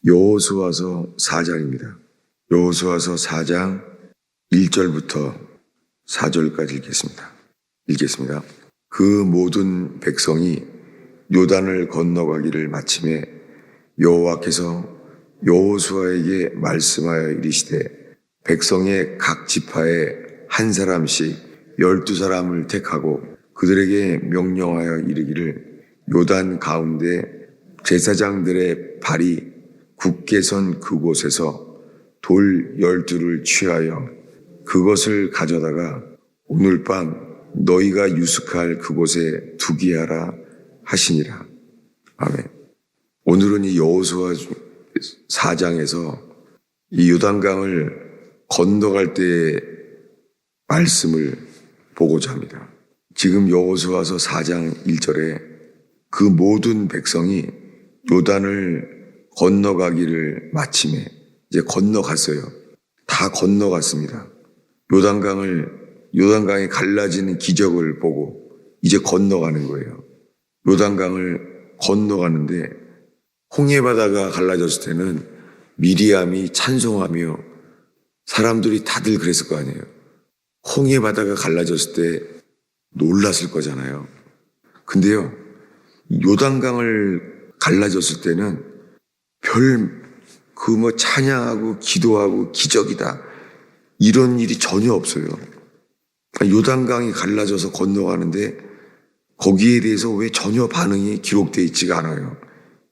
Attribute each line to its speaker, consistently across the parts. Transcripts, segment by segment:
Speaker 1: 여호수아서 4장입니다. 여호수아서 4장 1절부터 4절까지 읽겠습니다. 그 모든 백성이 요단을 건너가기를 마침에 여호와께서 여호수아에게 말씀하여 이르시되 백성의 각 지파에 한 사람씩 12사람을 택하고 그들에게 명령하여 이르기를 요단 가운데 제사장들의 발이 굳게 선 그곳에서 돌 12를 취하여 그것을 가져다가 오늘 밤 너희가 유숙할 그곳에 두게 하라 하시니라. 아멘. 오늘은 이 여호수아 4장에서 이 요단강을 건너갈 때의 말씀을 보고자 합니다. 지금 여호수아서 4장 1절에 그 모든 백성이 요단을 건너가기를 마침에 이제 건너갔어요. 다 건너갔습니다. 요단강이 갈라지는 기적을 보고 이제 건너가는 거예요. 요단강을 건너가는데 홍해바다가 갈라졌을 때는 미리암이 찬송하며 사람들이 다들 그랬을 거 아니에요. 홍해바다가 갈라졌을 때 놀랐을 거잖아요. 근데요, 요단강을 갈라졌을 때는 찬양하고 기도하고 기적이다 이런 일이 전혀 없어요. 요단강이 갈라져서 건너가는데 거기에 대해서 왜 전혀 반응이 기록되어 있지가 않아요.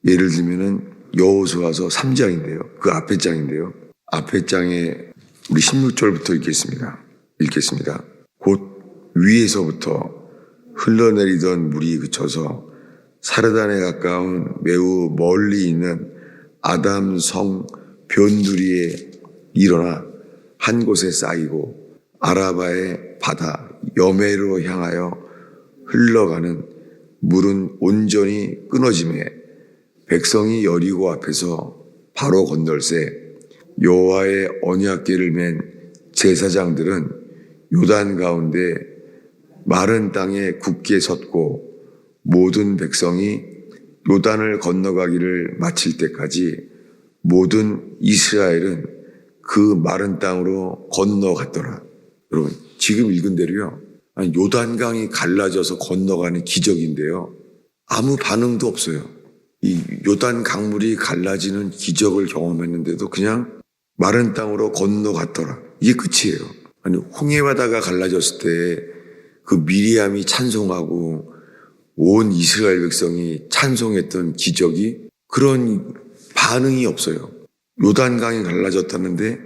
Speaker 1: 예를 들면은 여호수아서 3장인데요. 그 앞에 장인데요. 앞에 장에 우리 16절부터 읽겠습니다. 곧 위에서부터 흘러내리던 물이 그쳐서 사르단에 가까운 매우 멀리 있는 아담 성 변두리에 일어나 한 곳에 쌓이고 아라바의 바다 여메로 향하여 흘러가는 물은 온전히 끊어지매 백성이 여리고 앞에서 바로 건널새 여호와의 언약궤를 맨 제사장들은 요단 가운데 마른 땅에 굳게 섰고 모든 백성이 요단을 건너가기를 마칠 때까지 모든 이스라엘은 그 마른 땅으로 건너갔더라. 여러분, 지금 읽은 대로요. 요단강이 갈라져서 건너가는 기적인데요. 아무 반응도 없어요. 이 요단 강물이 갈라지는 기적을 경험했는데도 그냥 마른 땅으로 건너갔더라. 이게 끝이에요. 홍해바다가 갈라졌을 때 그 미리암이 찬송하고 온 이스라엘 백성이 찬송했던 기적이 그런 반응이 없어요. 요단강이 갈라졌다는데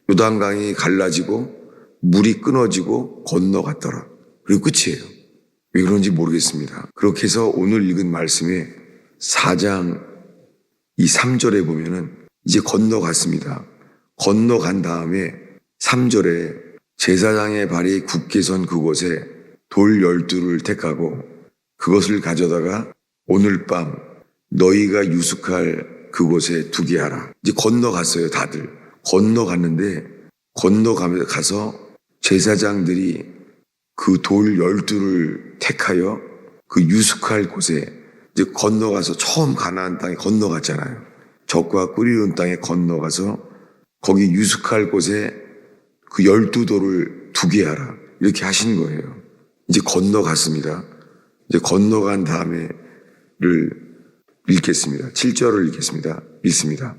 Speaker 1: 요단강이 갈라지고 물이 끊어지고 건너갔더라. 그리고 끝이에요. 왜 그런지 모르겠습니다. 그렇게 해서 오늘 읽은 말씀에 4장 이 3절에 보면은 이제 건너갔습니다. 건너간 다음에 3절에 제사장의 발이 굳게 선 그곳에 돌 12를 택하고 그것을 가져다가 오늘 밤 너희가 유숙할 그곳에 두게 하라. 이제 건너갔어요, 다들. 건너갔는데 건너가서 제사장들이 그 돌 12를 택하여 그 유숙할 곳에 이제 건너가서 처음 가나안 땅에 건너갔잖아요. 적과 꿀이는 땅에 건너가서 거기 유숙할 곳에 그 12돌을 두게 하라. 이렇게 하신 거예요. 이제 건너갔습니다. 이제 건너간 다음에를 읽겠습니다. 7절을 읽습니다.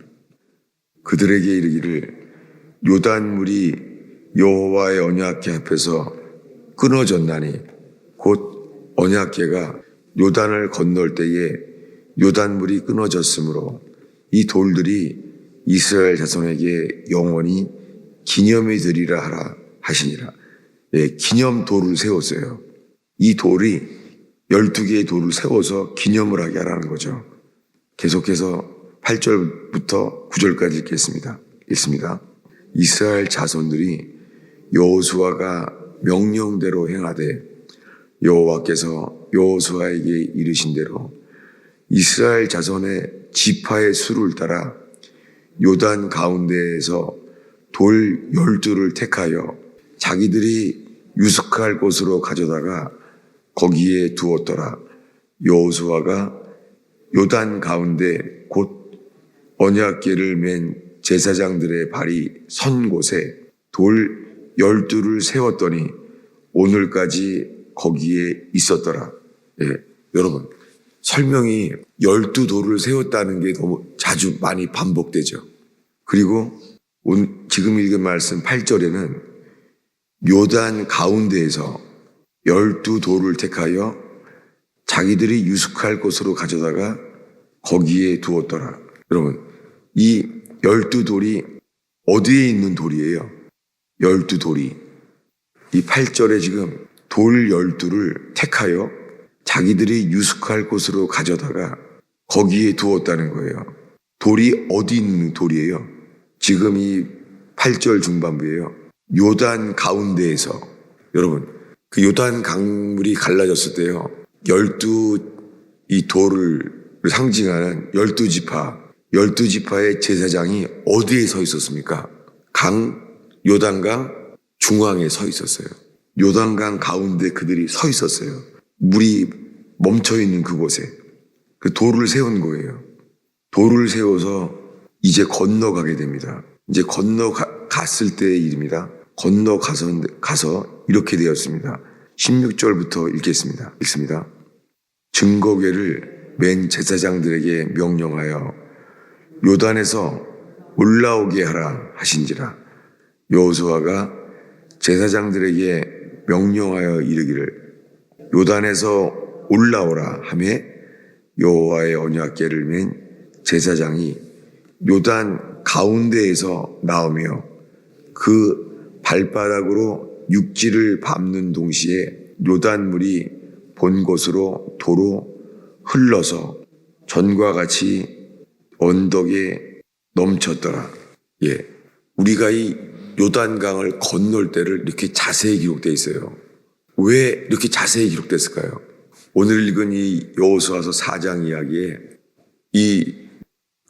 Speaker 1: 그들에게 이르기를 요단물이 여호와의 언약궤 앞에서 끊어졌나니 곧 언약궤가 요단을 건널 때에 요단물이 끊어졌으므로 이 돌들이 이스라엘 자손에게 영원히 기념이 되리라 하라 하시니라. 기념돌을 세웠어요. 이 돌이 12개의 돌을 세워서 기념을 하게 하라는 거죠. 계속해서 8절부터 9절까지 읽습니다. 이스라엘 자손들이 여호수아가 명령대로 행하되 여호와께서 여호수아에게 이르신 대로 이스라엘 자손의 지파의 수를 따라 요단 가운데에서 돌 12를 택하여 자기들이 유숙할 곳으로 가져다가 거기에 두었더라. 여호수아가 요단 가운데 곧 언약궤를 맨 제사장들의 발이 선 곳에 돌 12를 세웠더니 오늘까지 거기에 있었더라. 예, 여러분 설명이 12돌을 세웠다는 게 너무 자주 많이 반복되죠. 그리고 지금 읽은 말씀 8절에는 요단 가운데에서 12돌을 택하여 자기들이 유숙할 곳으로 가져다가 거기에 두었더라. 여러분 이 12돌이 어디에 있는 돌이에요? 12돌이 이 8절에 지금 돌 12를 택하여 자기들이 유숙할 곳으로 가져다가 거기에 두었다는 거예요. 돌이 어디 있는 돌이에요? 지금 이 8절 중반부에요. 요단 가운데에서 여러분 그 요단 강물이 갈라졌을 때요. 12이 돌을 상징하는 12지파의 제사장이 어디에 서 있었습니까? 요단강 중앙에 서 있었어요. 요단강 가운데 그들이 서 있었어요. 물이 멈춰 있는 그곳에 그 돌을 세운 거예요. 돌을 세워서 이제 건너가게 됩니다. 이제 건너갔을 때의 일입니다. 건너가서 이렇게 되었습니다. 16절부터 읽겠습니다. 읽습니다. 증거궤를 맨 제사장들에게 명령하여 요단에서 올라오게 하라 하신지라. 여호수아가 제사장들에게 명령하여 이르기를 요단에서 올라오라 하매 여호와의 언약궤를 맨 제사장이 요단 가운데에서 나오며 그 발바닥으로 육지를 밟는 동시에 요단물이 본 곳으로 도로 흘러서 전과 같이 언덕에 넘쳤더라. 예, 우리가 이 요단강을 건널 때를 이렇게 자세히 기록되어 있어요. 왜 이렇게 자세히 기록됐을까요? 오늘 읽은 이 여호수아서 4장 이야기에 이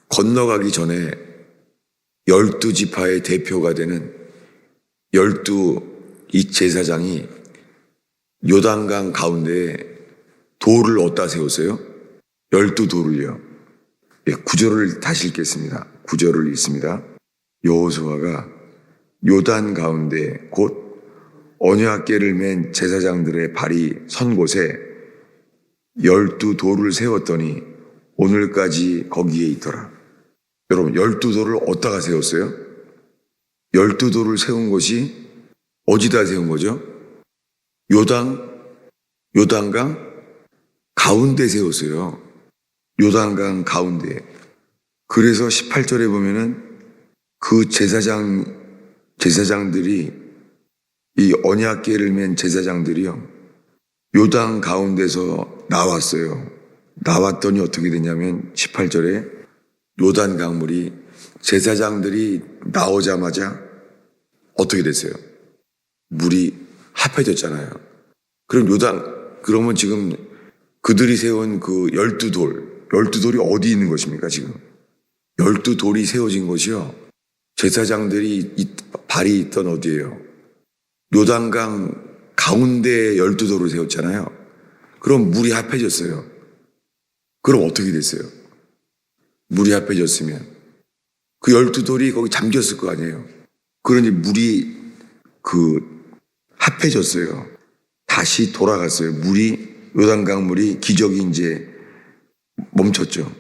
Speaker 1: 건너가기 전에 12지파의 대표가 되는 12이 제사장이 요단강 가운데에 돌을 어디다 세웠어요? 12돌을요. 예, 9절을 다시 읽겠습니다. 9절을 읽습니다. 여호수아가 요단 가운데 곧 언약궤를 맨 제사장들의 발이 선 곳에 12돌을 세웠더니 오늘까지 거기에 있더라. 여러분 12돌을 어디다가 세웠어요? 12돌을 세운 곳이 어디다 세운 거죠? 요단강 가운데 세웠어요. 요단강 가운데. 그래서 18절에 보면은 그 제사장들이 이 언약궤를 맨 제사장들이요. 요단 가운데서 나왔어요. 나왔더니 어떻게 되냐면 18절에 요단 강물이 제사장들이 나오자마자 어떻게 됐어요? 물이 합해졌잖아요. 그러면 지금 그들이 세운 그 12돌이 어디 있는 것입니까, 지금? 12돌이 세워진 곳이요. 제사장들이 발이 있던 어디예요? 요단강 가운데에 12돌을 세웠잖아요. 그럼 물이 합해졌어요. 그럼 어떻게 됐어요? 물이 합해졌으면 그 12돌이 거기 잠겼을 거 아니에요. 그러니 물이 합해졌어요. 다시 돌아갔어요. 요단강 물이 기적이 이제 멈췄죠.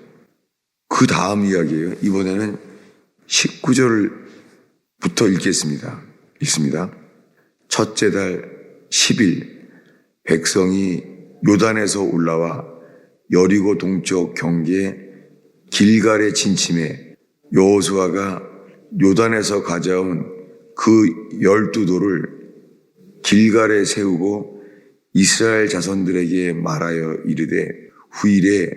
Speaker 1: 그 다음 이야기예요. 이번에는 19절부터 읽겠습니다. 읽습니다. 첫째 달 10일 백성이 요단에서 올라와 여리고 동쪽 경계 길갈에 진침해 여호수아가 요단에서 가져온 그 12돌을 길갈에 세우고 이스라엘 자손들에게 말하여 이르되 후일에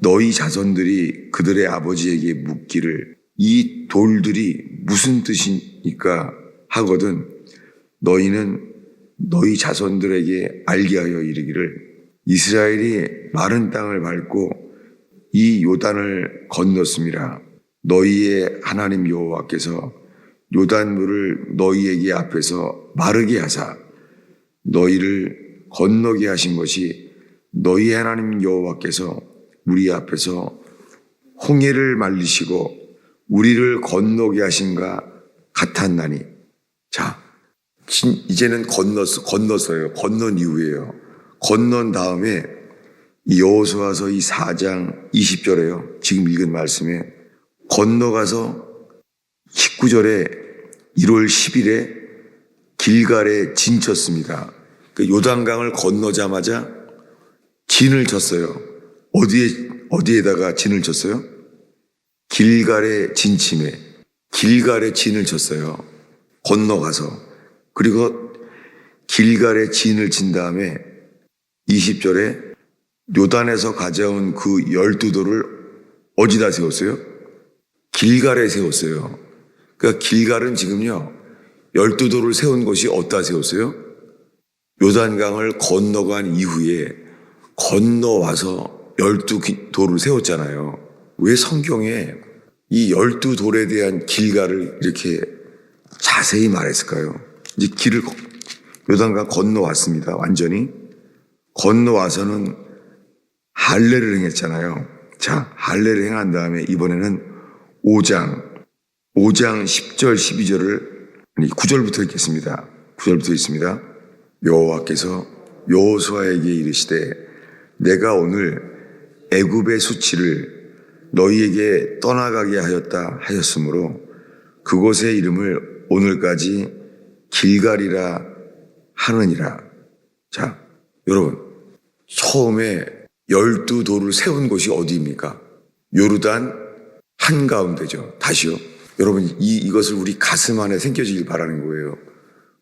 Speaker 1: 너희 자손들이 그들의 아버지에게 묻기를 이 돌들이 무슨 뜻이니까 하거든 너희는 너희 자손들에게 알게 하여 이르기를 이스라엘이 마른 땅을 밟고 이 요단을 건넜음이라. 너희의 하나님 여호와께서 요단물을 너희에게 앞에서 마르게 하사 너희를 건너게 하신 것이 너희 하나님 여호와께서 우리 앞에서 홍해를 말리시고 우리를 건너게 하신가 같았나니. 자, 이제는 건넜어요. 건넌 이후에요. 건넌 다음에 이 여호수아서 이 4장 20절에요. 지금 읽은 말씀에 건너가서 19절에 1월 10일에 길갈에 진쳤습니다. 그 요단강을 건너자마자 진을 쳤어요. 어디에다가 진을 쳤어요? 길갈의 진침에, 길갈에 진을 쳤어요. 건너가서. 그리고 길갈에 진을 친 다음에 20절에 요단에서 가져온 그 12돌을 어디다 세웠어요? 길갈에 세웠어요. 그러니까 길갈은 지금요 12돌을 세운 것이 어디다 세웠어요? 요단강을 건너간 이후에 건너와서 12돌을 세웠잖아요. 왜 성경에 이 12돌에 대한 길갈을 이렇게 자세히 말했을까요? 이제 요단강 건너왔습니다. 완전히. 건너와서는 할례를 행했잖아요. 자, 할례를 행한 다음에 이번에는 5장 10절 12절을 9절부터 읽겠습니다. 9절부터 있습니다. 여호와께서 여호수아에게 이르시되 내가 오늘 애굽의 수치를 너희에게 떠나가게 하였다 하였으므로 그곳의 이름을 오늘까지 길갈이라 하느니라. 자, 여러분, 처음에 12돌을 세운 곳이 어디입니까? 요르단 한가운데죠. 다시요. 여러분, 이것을 우리 가슴 안에 새겨지길 바라는 거예요.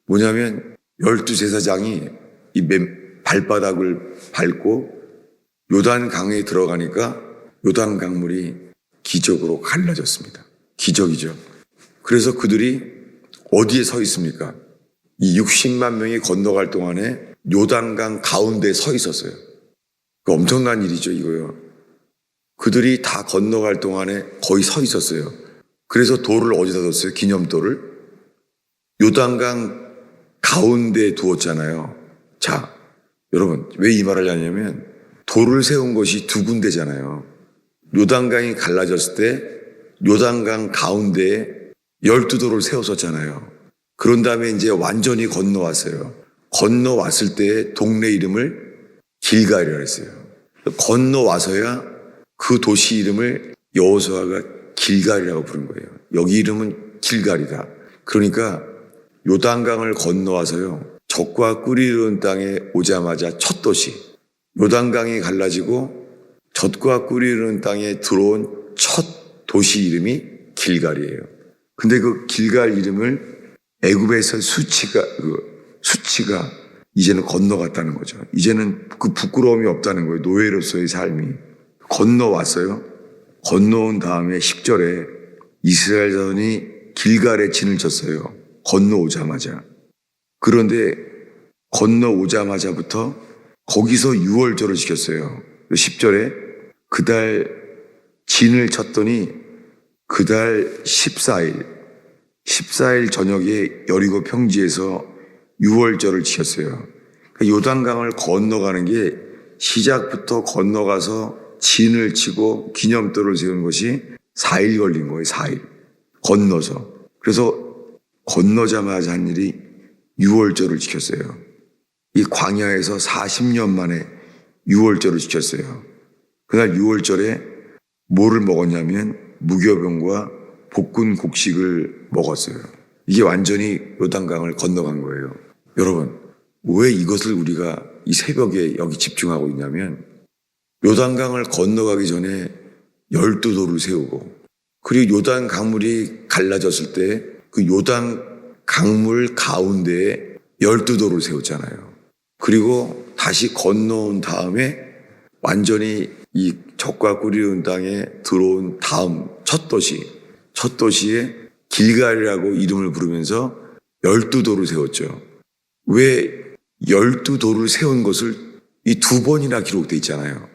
Speaker 1: 뭐냐면 12제사장이 이 발바닥을 밟고 요단 강에 들어가니까 요단 강물이 기적으로 갈라졌습니다. 기적이죠. 그래서 그들이 어디에 서 있습니까? 이 60만 명이 건너갈 동안에 요단강 가운데에 서 있었어요. 그 엄청난 일이죠, 이거요. 그들이 다 건너갈 동안에 거의 서 있었어요. 그래서 돌을 어디다 뒀어요? 기념돌을? 요단강 가운데에 두었잖아요. 자, 여러분, 왜 이 말을 하냐면 돌을 세운 것이 두 군데잖아요. 요단강이 갈라졌을 때 요단강 가운데에 12돌을 세웠었잖아요. 그런 다음에 이제 완전히 건너왔어요. 건너왔을 때 동네 이름을 길갈이라고 했어요. 건너와서야 그 도시 이름을 여호수아가 길갈이라고 부른 거예요. 여기 이름은 길갈이다. 그러니까 요단강을 건너와서요. 젖과 꿀이 흐르는 땅에 오자마자 첫 도시. 요단강이 갈라지고 젖과 꿀이 흐르는 땅에 들어온 첫 도시 이름이 길갈이에요. 근데 그 길갈 이름을 애굽에서 수치가 이제는 건너갔다는 거죠. 이제는 그 부끄러움이 없다는 거예요. 노예로서의 삶이. 건너왔어요. 건너온 다음에 10절에 이스라엘 자손이 길갈에 진을 쳤어요. 건너오자마자. 그런데 건너오자마자부터 거기서 유월절을 지켰어요. 10절에 그달 진을 쳤더니 그달 14일 저녁에 여리고 평지에서 유월절을 지켰어요. 요단강을 건너가는 게 시작부터 건너가서 진을 치고 기념돌을 세운 것이 4일 걸린 거예요. 4일. 건너서. 그래서 건너자마자 한 일이 유월절을 지켰어요. 이 광야에서 40년 만에 유월절을 지켰어요. 그날 유월절에 뭐를 먹었냐면 무교병과 볶은 곡식을 먹었어요. 이게 완전히 요단강을 건너간 거예요. 여러분, 왜 이것을 우리가 이 새벽에 여기 집중하고 있냐면 요단강을 건너가기 전에 12돌을 세우고 그리고 요단 강물이 갈라졌을 때 그 요단 강물 가운데에 12돌을 세웠잖아요. 그리고 다시 건너온 다음에 완전히 이 젖과 꿀이 흐르는 땅에 들어온 다음 첫 도시에 길갈이라고 이름을 부르면서 12돌을 세웠죠. 왜 12돌을 세운 것을 이 두 번이나 기록되어 있잖아요.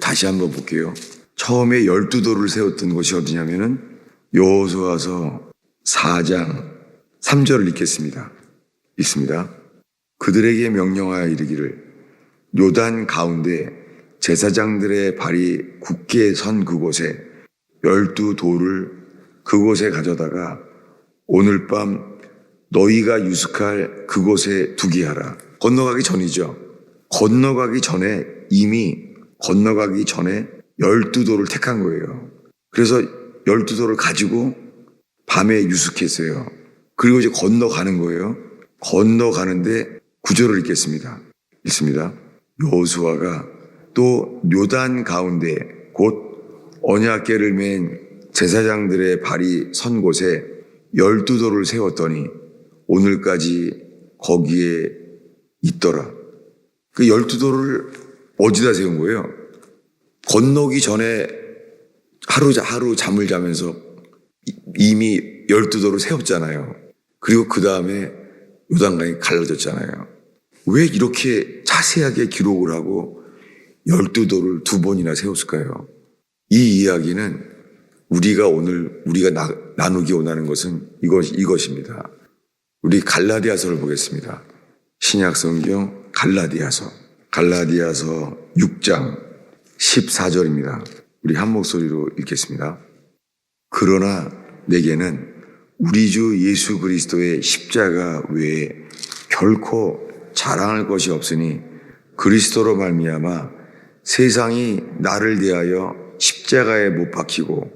Speaker 1: 다시 한번 볼게요. 처음에 12돌을 세웠던 곳이 어디냐면은 여호수아서 4장 3절을 읽겠습니다. 있습니다. 그들에게 명령하여 이르기를 요단 가운데 제사장들의 발이 굳게 선 그곳에 12돌을 그곳에 가져다가 오늘 밤 너희가 유숙할 그곳에 두게 하라. 건너가기 전이죠. 이미 건너가기 전에 12돌을 택한 거예요. 그래서 12돌을 가지고 밤에 유숙했어요. 그리고 이제 건너가는 거예요. 건너가는데 구절을 읽겠습니다. 읽습니다. 여호수아가 또 요단 가운데 곧 언약궤를 맨 제사장들의 발이 선 곳에 12돌을 세웠더니 오늘까지 거기에 있더라. 그 12돌을 어디다 세운 거예요? 건너기 전에 하루 잠을 자면서 이미 12돌을 세웠잖아요. 그리고 그 다음에 요단강이 갈라졌잖아요. 왜 이렇게 자세하게 기록을 하고 12돌을 2번이나 세웠을까요? 이 이야기는 우리가 나누기 원하는 것은 이것입니다. 우리 갈라디아서를 보겠습니다. 신약 성경 갈라디아서 6장 14절입니다. 우리 한 목소리로 읽겠습니다. 그러나 내게는 우리 주 예수 그리스도의 십자가 외에 결코 자랑할 것이 없으니 그리스도로 말미암아 세상이 나를 대하여 십자가에 못 박히고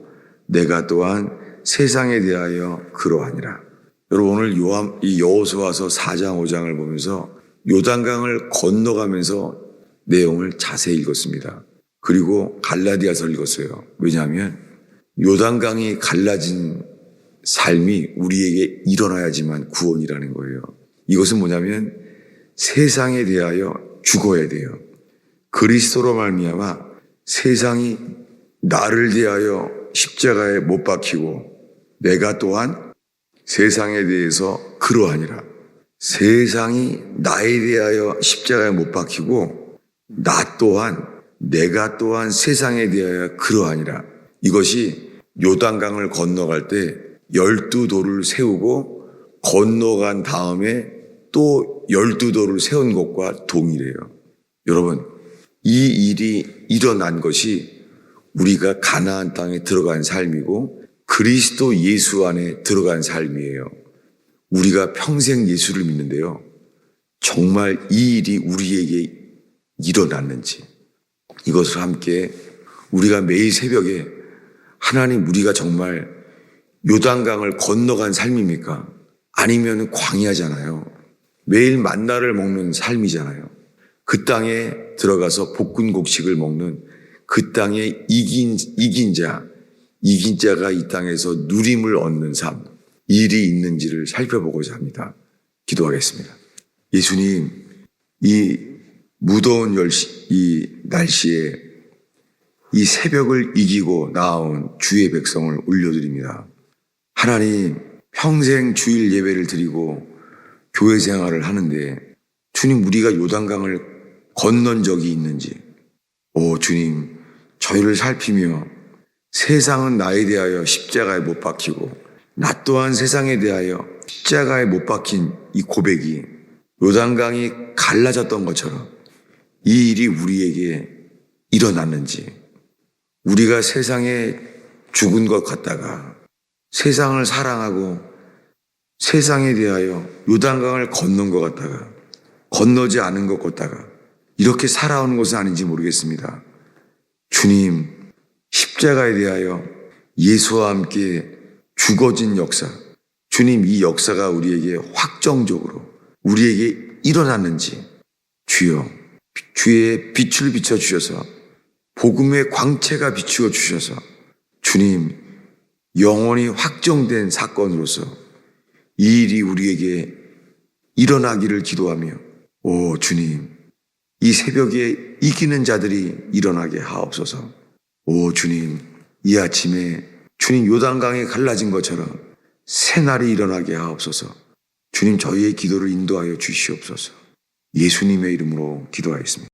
Speaker 1: 내가 또한 세상에 대하여 그러하니라. 여러분 오늘 이 여호수아서 4장 5장을 보면서 요단강을 건너가면서 내용을 자세히 읽었습니다. 그리고 갈라디아서를 읽었어요. 왜냐하면 요단강이 갈라진 삶이 우리에게 일어나야지만 구원이라는 거예요. 이것은 뭐냐면 세상에 대하여 죽어야 돼요. 그리스도로 말미암아 세상이 나를 대하여 십자가에 못 박히고 내가 또한 세상에 대해서 그러하니라. 세상이 나에 대하여 십자가에 못 박히고 내가 또한 세상에 대하여 그러하니라. 이것이 요단강을 건너갈 때 12돌을 세우고 건너간 다음에 또 12돌을 세운 것과 동일해요. 여러분, 이 일이 일어난 것이 우리가 가나안 땅에 들어간 삶이고 그리스도 예수 안에 들어간 삶이에요. 우리가 평생 예수를 믿는데요. 정말 이 일이 우리에게 일어났는지 이것을 함께 우리가 매일 새벽에 하나님 우리가 정말 요단강을 건너간 삶입니까? 아니면 광야잖아요. 매일 만나를 먹는 삶이잖아요. 그 땅에 들어가서 볶은 곡식을 먹는 그 땅에 이긴 자가 이 땅에서 누림을 얻는 삶, 일이 있는지를 살펴보고자 합니다. 기도하겠습니다. 예수님, 이 무더운 이 날씨에 이 새벽을 이기고 나온 주의 백성을 올려드립니다. 하나님, 평생 주일 예배를 드리고 교회 생활을 하는데 주님 우리가 요단강을 건넌 적이 있는지 주님 저희를 살피며 세상은 나에 대하여 십자가에 못 박히고 나 또한 세상에 대하여 십자가에 못 박힌 이 고백이 요단강이 갈라졌던 것처럼 이 일이 우리에게 일어났는지 우리가 세상에 죽은 것 같다가 세상을 사랑하고 세상에 대하여 요단강을 건넌 것 같다가 건너지 않은 것 같다가 이렇게 살아오는 것은 아닌지 모르겠습니다. 주님, 십자가에 대하여 예수와 함께 죽어진 역사, 주님 이 역사가 우리에게 확정적으로 우리에게 일어났는지 주여 주의 빛을 비춰주셔서 복음의 광채가 비추어 주셔서 주님 영원히 확정된 사건으로서 이 일이 우리에게 일어나기를 기도하며 주님 이 새벽에 이기는 자들이 일어나게 하옵소서. 주님 이 아침에 주님 요단강에 갈라진 것처럼 새날이 일어나게 하옵소서. 주님 저희의 기도를 인도하여 주시옵소서. 예수님의 이름으로 기도하였습니다.